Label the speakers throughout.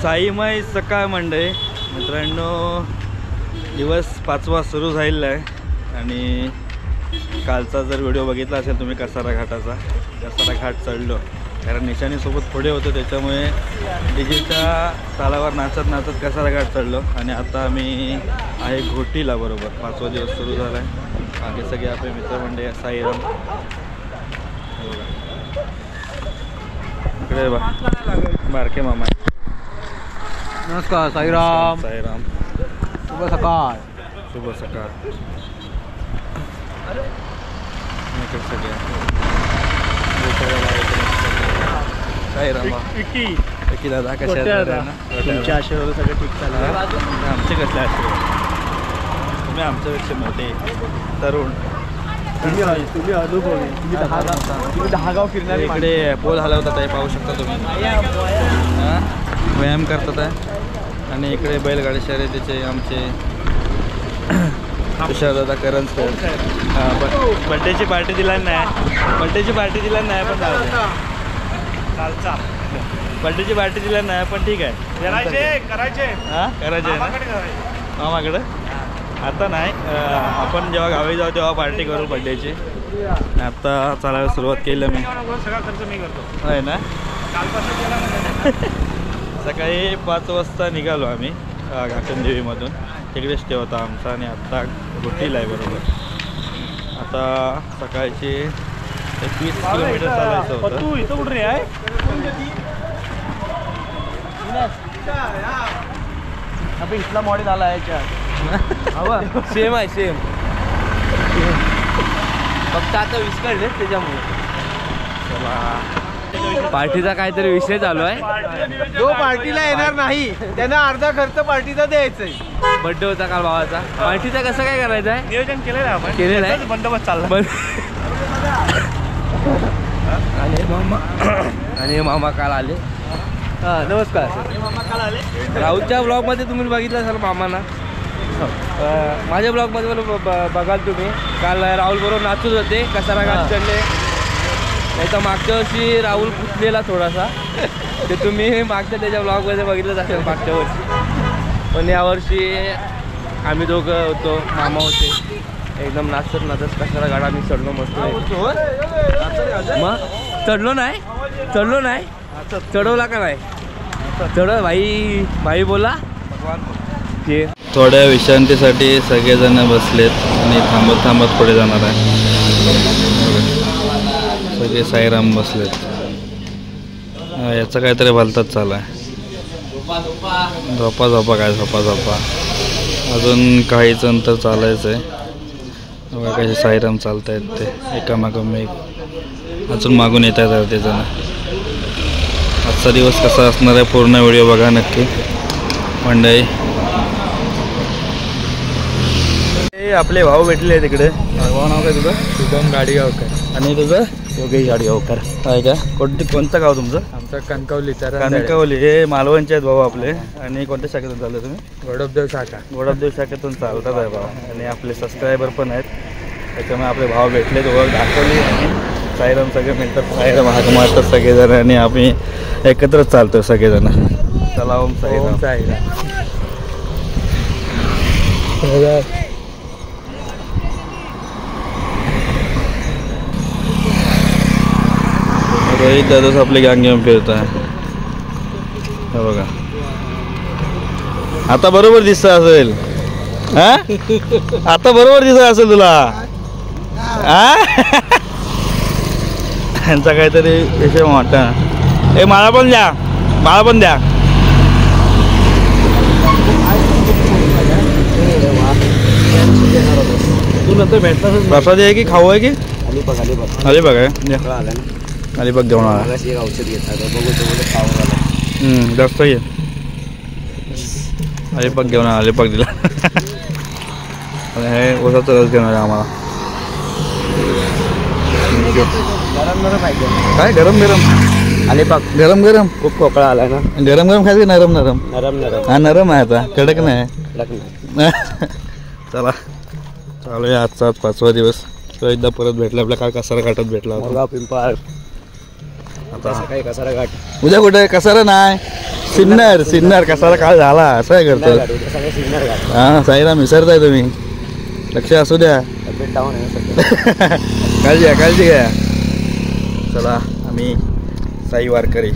Speaker 1: साईमाई सकाळ मंडई मित्रांनो, दिवस 5वा सुरू झालेला आहे आणि कालचा जर व्हिडिओ बघितला असेल तुम्ही कसारा घाटाचा, कसारा घाट चढलो कारण निशाणीसोबत पुढे होतो त्याच्यामुळे डीजेच्या तालावर नाचत नाचत कसारा घाट चढलो आणि आता आम्ही आहे घोटीला. बरोबर 5वा दिवस सुरू झाला आहे. बाकी सगळे आपले मित्रमंडळी साईराम इकडे बा बारके मामा.
Speaker 2: नमस्कार साईराम.
Speaker 1: साईराम
Speaker 2: शुभ सकाळ.
Speaker 1: शुभ सकाळ. सगळे साईराम विकी दादा कशा
Speaker 2: तुमच्या आशीर्वाद सगळं ठीक चाललं.
Speaker 1: आमचे कसले आशीर्वाद, तुम्ही आमच्यापेक्षा मोठे तरुण,
Speaker 2: तुम्ही अनुभवी, तुम्ही 10 गाव फिरणार.
Speaker 1: इकडे पोल हलवतात आहे पाहू शकता तुम्ही, व्यायाम करतात आहे. आणि इकडे बैलगाडी शर्यतीचे आमचे तुषारदादा करंजकर. बड्डेची पार्टी दिला नाही, बड्डेची पार्टी दिला नाही पण कालचा बड्डेची पार्टी दिला नाही पण ठीक आहे. करायचे मामाकडं आता नाही, आपण जेव्हा गावी जाऊ तेव्हा पार्टी करू बड्डेची. आता चालायला सुरुवात केली मी, सगळा खर्च मी करतो आहे ना. सकाळी 5 वाजता निघालो आम्ही घाटनदेवीमधून, तिकडे स्टे होता आमचा आणि आत्ता घोटीला आहे. बरोबर आता सकाळचे 21 किलोमीटर चालायचं होतं.
Speaker 2: तू इथं कुठे रे आहे? अबे इथला मॉडेल आला आहे सेम आहे सेम, फक्त आता विस्कळले त्याच्यामुळे.
Speaker 3: पार्टीचा काहीतरी विषय चालू आहे.
Speaker 2: जो पार्टीला येणार नाही त्यांना अर्धा खर्च पार्टीचा द्यायचा आहे.
Speaker 3: बर्थडे होता काल भावाचा. पार्टीचा कसं काय करायचं आहे
Speaker 2: नियोजन केलेलं आहे आपण,
Speaker 3: केलेलं आहे,
Speaker 2: बंदोबस्त चालला.
Speaker 3: आणि मामा काल आले.
Speaker 2: हां नमस्कार.
Speaker 3: राहुलच्या ब्लॉगमध्ये तुम्ही बघितलं असाल मामांना. माझ्या ब्लॉगमध्ये बघाल तुम्ही. काल राहुल बरोबर नाचत होते, कसारा घाट चढले. नाही तर मागच्या वर्षी राहुल पुसलेला थोडासा, ते तुम्ही मागच्या त्याच्या ब्लॉगमध्ये बघितलंच असेल मागच्या वर्षी. पण यावर्षी आम्ही दोघं होतो, मामा होते, एकदम नाचत नाचत कसारा घाट आम्ही चढलो मस्त. मग चढलो नाही चढवला का नाही चढव भाई, भाई बोला. ते
Speaker 1: थोड्या विश्रांतीसाठी सगळेजण बसलेत आणि थांबत थांबत पुढे जाणार आहे. सगळे साईराम बसलेत. याचं काहीतरी भलताच चालू आहे. झोपा अजून काहीच अंतर चालायचं आहे. बघा कसे साईराम चालत आहेत ते एकामागून एक, अजून मागून येत आहेत अर्धे जण. आजचा दिवस कसा असणार आहे पूर्ण व्हिडिओ बघा नक्की मंडळी. आपले भाऊ भेटले तिकडे. भाऊ नाव काय तुझं?
Speaker 2: शुभम गाडीगावकर.
Speaker 1: आणि तुझं?
Speaker 2: योगेश गाडीगावकर.
Speaker 1: आहे का? कोणतं गाव तुमचं?
Speaker 2: आमचं कणकवली.
Speaker 1: कणकवली. हे मालवणचे आहेत भाऊ आपले. आणि कोणत्या शाखेतून चाललं तुम्ही?
Speaker 2: गोडबदेव शाखा.
Speaker 1: गोडबदेव शाखेतून चालतात आहे भाऊ. आणि आपले सबस्क्रायबर पण आहेत, त्याच्यामुळे आपले भाव भेटले, ओळख दाखवली. आणि साईराम सगळे मिळतात, साईराम हाक मारतात सगळेजण आणि आम्ही एकत्रच चालतो सगळेजण. चला ओम साईराम. रोहित दादाच आपली गँग घेऊन फिरत आहे. बघा आता बरोबर दिसत असेल. आता बरोबर दिसत असेल तुला. यांचा काहीतरी विषय मोठा. ए मला पण द्या. तू नंतर भेटणार. प्रसाद आहे की खाऊ आहे की अलिबाग आहे? अलिबाग घेऊन आला.
Speaker 2: औषध घेतात
Speaker 1: जास्त घे. अलिबाग घेऊन आला, अलिबाग दिला. आणि हे ओसाचा रस घेणार आहे आम्हाला. काय गरम अलिबाग गरम
Speaker 2: खूप खोकळा आलाय ना.
Speaker 1: गरम खायचं. नरम
Speaker 2: हा
Speaker 1: नरम आहे आता, कडक नाही. चला चालूया आजचा 5वा दिवस. एकदा परत भेटला आपल्या. काल कसारा घाटात भेटला होता.
Speaker 2: पिंपळ
Speaker 1: आता
Speaker 2: सकाळी कसारा घाट
Speaker 1: उद्या कुठे कसारा नाही सिन्नर कसारा काल झाला असं काय करतो
Speaker 2: सगळे सिग्नल घाट
Speaker 1: हा साईराम विसरताय तुम्ही लक्ष असू द्या
Speaker 2: तब्येत डाऊन आहे
Speaker 1: काळजी घ्या चला आम्ही साई वारकरी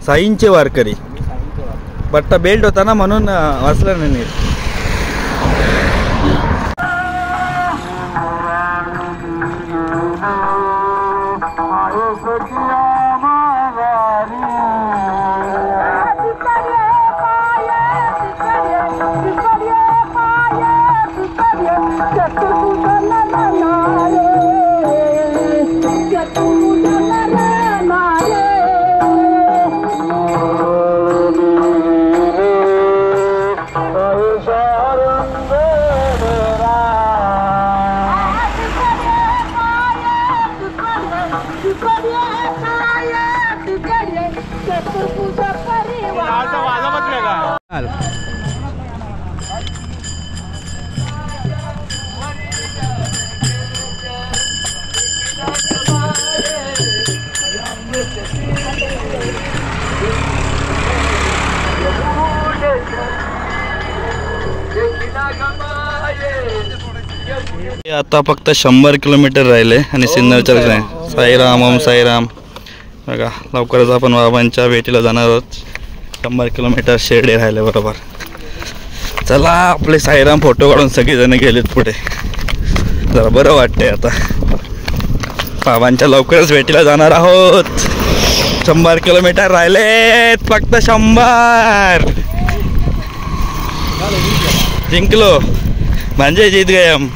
Speaker 1: साईंचे वारकरी पट्टा बेल्ट होता ना म्हणून वाचला नाही नीट आता फक्त 100 किलोमीटर राहिले आणि सिन्नरच्या आहे साईराम ओम साईराम बघा लवकरच आपण बाबांच्या भेटीला जाणार आहोत 100 किलोमीटर शेरडे राहिले बरोबर चला आपले साईराम फोटो काढून सगळेजण गेलेत पुढे जरा बरं वाटतंय आता बाबांच्या लवकरच भेटीला जाणार आहोत 100 किलोमीटर राहिलेत फक्त 100 जिंकलो म्हणजे जीत गए हम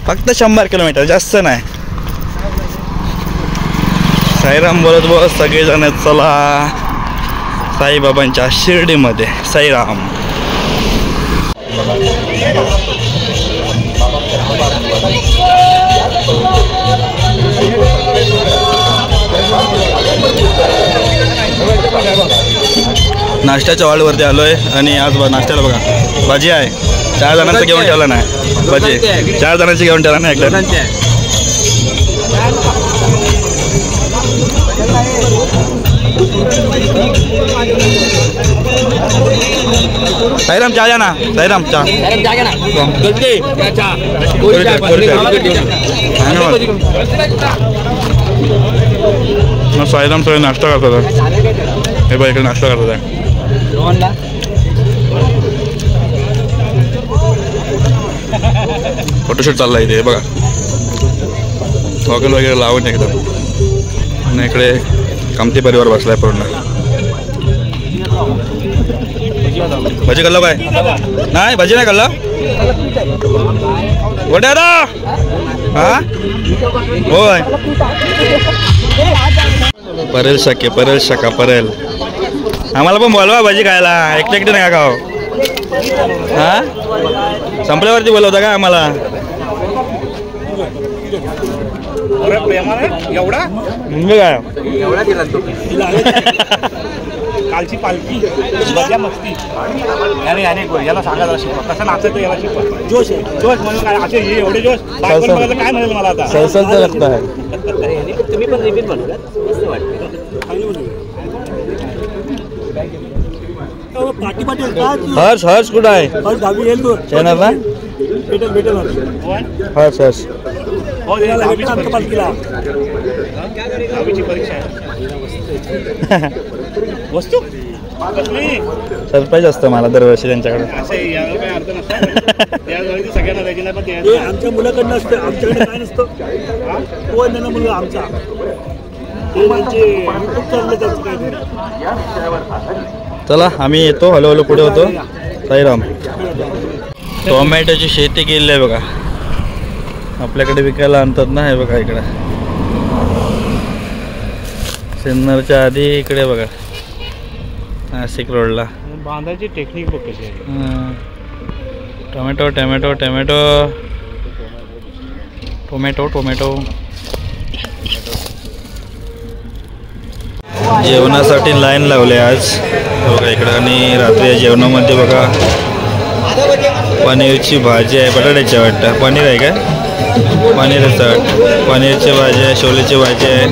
Speaker 1: फक्त 100 किलोमीटर जास्त नाही साईराम बोलत बोलत सगळेजण चला साईबाबांच्या शिर्डीमध्ये साईराम नाश्त्याच्या हॉलवरती आलोय आणि आज नाश्त्याला बघा भाजी आहे 4 जणांचं घेऊन ठेवला नाही भाजी 4 जणांची घेऊन ठेवला नाही एकदा साईराम चहा द्या ना साईराम चहा साईराम सगळे नाश्ता करतात हे बघ इकडे नाश्ता करतात फोटोशूट चालला इथे बघा हॉटेल वगैरे लावून एकदम आणि इकडे कामती परिवार बसलाय पूर्ण भाजी खाल्लं काय नाही भाजी नाही खाल्लं कुठे हा होय परेल शका परेल आम्हाला पण बोलवा भाजी खायला एकटे नाही खाव हा संपल्यावरती बोलवता का आम्हाला
Speaker 2: एवढा
Speaker 1: काय
Speaker 2: कालची पालखी मस्ती याला सांगायला शिकवा कसं नाचायचं याला शिकवा जोश आहे जोश म्हणून काय असे हे एवढे जोश काय म्हणेल मला आता
Speaker 1: सळसळतं रक्त आहे
Speaker 2: तुम्ही पण रिपीट बनवला मस्त वाटतं
Speaker 1: हर्ष कुठं आहे चॅनल ना हर्ष
Speaker 2: वस्तू
Speaker 1: सरप्राईज असतं मला दरवर्षी त्यांच्याकडे
Speaker 2: आमच्या मुलाकडनं असतं आमच्याकडे काय नसतं त्यांना मुलगा आमचा
Speaker 1: चला आम्ही येतो हळूहळू पुढे होतो साईराम टोमॅटोची शेती केली आहे बघा आपल्याकडे विकायला आणतात ना हे बघा इकडे सिन्नरच्या आधी इकडे बघा नाशिक रोडला
Speaker 2: बांधायची टेक्निक बघ कशी आहे
Speaker 1: tomato tomato tomato tomato tomato जेवणासाठी लाईन लावले आज बघा इकडं आणि रात्री जेवणामध्ये बघा पनीरची भाजी आहे बटाट्याची वाटतं पनीर आहे का पनीर रसाट, पनीरची भाजी आहे, छोलेची भाजी आहे,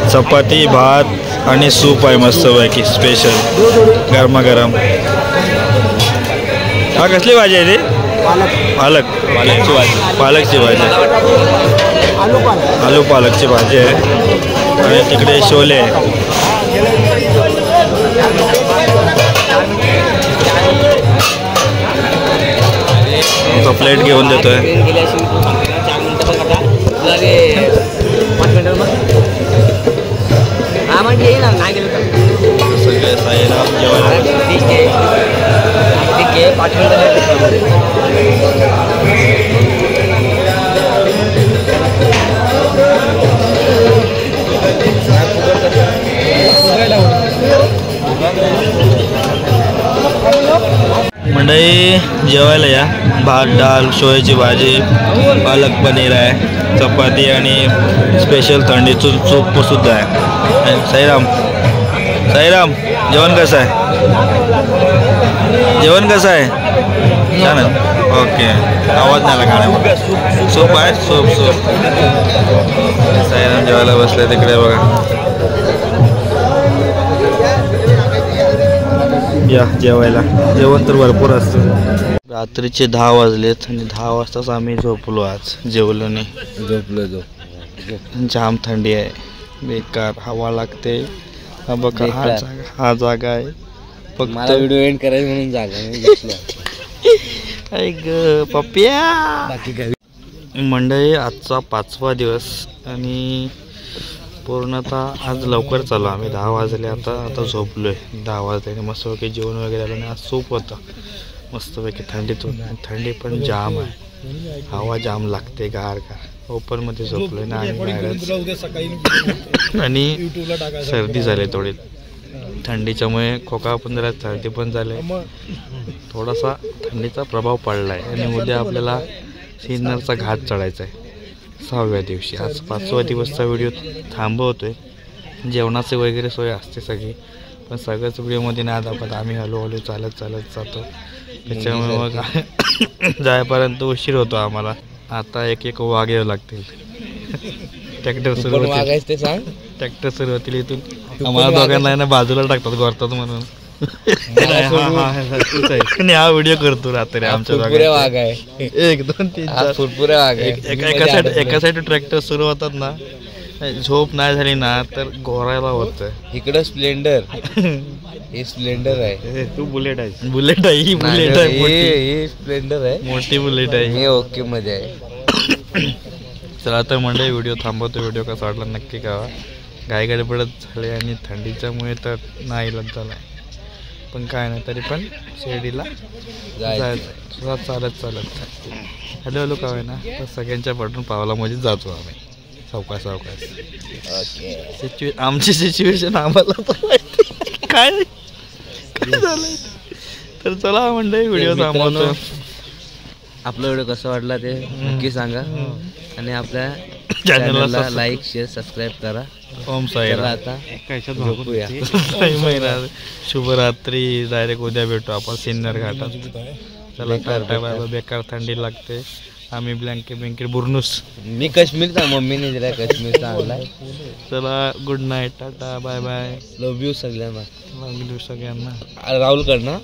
Speaker 1: चपाती, भात आणि सूप आहे मस्तपैकी स्पेशल गरमागरम. हा कसली भाजी आहे ती? पालक. पालकची भाजी. पालकची भाजी, आलू पालकची भाजी आहे आणि तिकडे छोले आहे. प्लेट घेऊन देतोय. सगळे साईराम जेवायला. मंडळी जेवायला या. भात, डाळ, शेवयाची भाजी, पालक पनीर आहे, चपाती आणि स्पेशल थंडीचं सूप सुद्धा आहे. साईराम, साईराम, जेवण कसं आहे? जेवण कसं आहे? छान आहे. ओके, आवाज नाही आला गाण्यामध्ये. सूप आहे, सूप सूप. साईराम जेवायला बसले तिकडे बघा. या जेवायला. जेवण तर भरपूर असतं. रात्रीचे 10 वाजलेत आणि 10 वाजताच आम्ही झोपलो. आज जेवलो नाही.
Speaker 3: झोपलो.
Speaker 1: जाम थंडी आहे, बेकार हवा लागते. हा बघा, हा जागा आहे फक्त.
Speaker 3: मला व्हिडिओ एंड करायचं म्हणून जागा
Speaker 1: ऐक पप्प्या.
Speaker 3: बाकी काय.
Speaker 1: मंडळी आजचा 5वा दिवस आणि पूर्णतः आज लवकर चालू. आम्ही 10 वाजले आता झोपलोय. 10 वाजले मस्तपैकी जेवण वगैरे आलं आणि आज सूप होतं मस्तपैकी थंडीतून. थंडी पण जाम आहे, हवा जाम लागते गार गार. ओपनमध्ये झोपलोय ना आणि सर्दी झाली थोडी थंडीच्यामुळे. खोका पण झाला, सर्दी पण झाली, थोडासा थंडीचा प्रभाव पडला आहे. आणि उद्या आपल्याला सिन्नरचा घाट चढायचा आहे 6व्या दिवशी. आज 5वा दिवसचा व्हिडिओ थांबवतोय. जेवणाचे वगैरे सोय असते सगळी, पण सगळंच व्हिडिओमध्ये नाही दाखवत. आम्ही हळूहळू चालत जातो, त्याच्यामुळे मग जायपर्यंत उशीर होतो आम्हाला. आता एक वाघ यावं लागतील. ट्रॅक्टर सुरू होतील, ट्रॅक्टर सुरू होतील इथून. आम्हाला दोघांना ना बाजूला टाकतात गोरतात म्हणून. आणि हा व्हिडिओ करतो रात्री आमच्या
Speaker 3: वाघ आहे.
Speaker 1: 1 2 3 4
Speaker 3: वाघ आहे.
Speaker 1: एका साईड ट्रॅक्टर सुरू होतात ना, झोप नाही झाली ना तर घोरायला होतं.
Speaker 3: इकडं स्प्लेंडर. हे स्प्लेंडर आहे.
Speaker 1: तू बुलेट आहे. बुलेट आहे ही. बुलेट आहे,
Speaker 3: हे स्प्लेंडर आहे,
Speaker 1: मोठी बुलेट आहे.
Speaker 3: हे ओके मध्ये आहे.
Speaker 1: चला तर मंडळी व्हिडिओ थांबवतो. व्हिडिओ कसा वाटला नक्की कळवा. घाई गडबडत झाले आणि थंडीच्यामुळे तर नाही इलाज झाला, पण काय नाही तरी पण शिर्डीला जायचं चालत. हॅलो काय ना, तर सगळ्यांच्या पटून पावलामध्ये जातो आम्ही सावकाश. आमची सिच्युएशन आम्हाला तर माहिती काय झालंय. तर चला मंडळी व्हिडिओ थांबवतो.
Speaker 3: आपला व्हिडिओ कसा वाटला ते नक्की सांगा आणि आपल्या चॅनलला लाईक, शेअर, सबस्क्राईब करा.
Speaker 1: ओम साईराम.
Speaker 3: आता झोपूया.
Speaker 1: शुभरात्री. डायरेक्ट उद्या भेटू आपण सिन्नर घाटात. चला टाटा बाय. बेकार थंडी लागते. आम्ही ब्लँकेट बुरनूस.
Speaker 3: मी काश्मीरचा, मम्मीने दिला काश्मीरचा आणलाय.
Speaker 1: चला good night, tata bye bye.
Speaker 3: Love you सगळ्यांना.
Speaker 1: लव्ह यू सगळ्यांना.
Speaker 3: राहुल कर ना.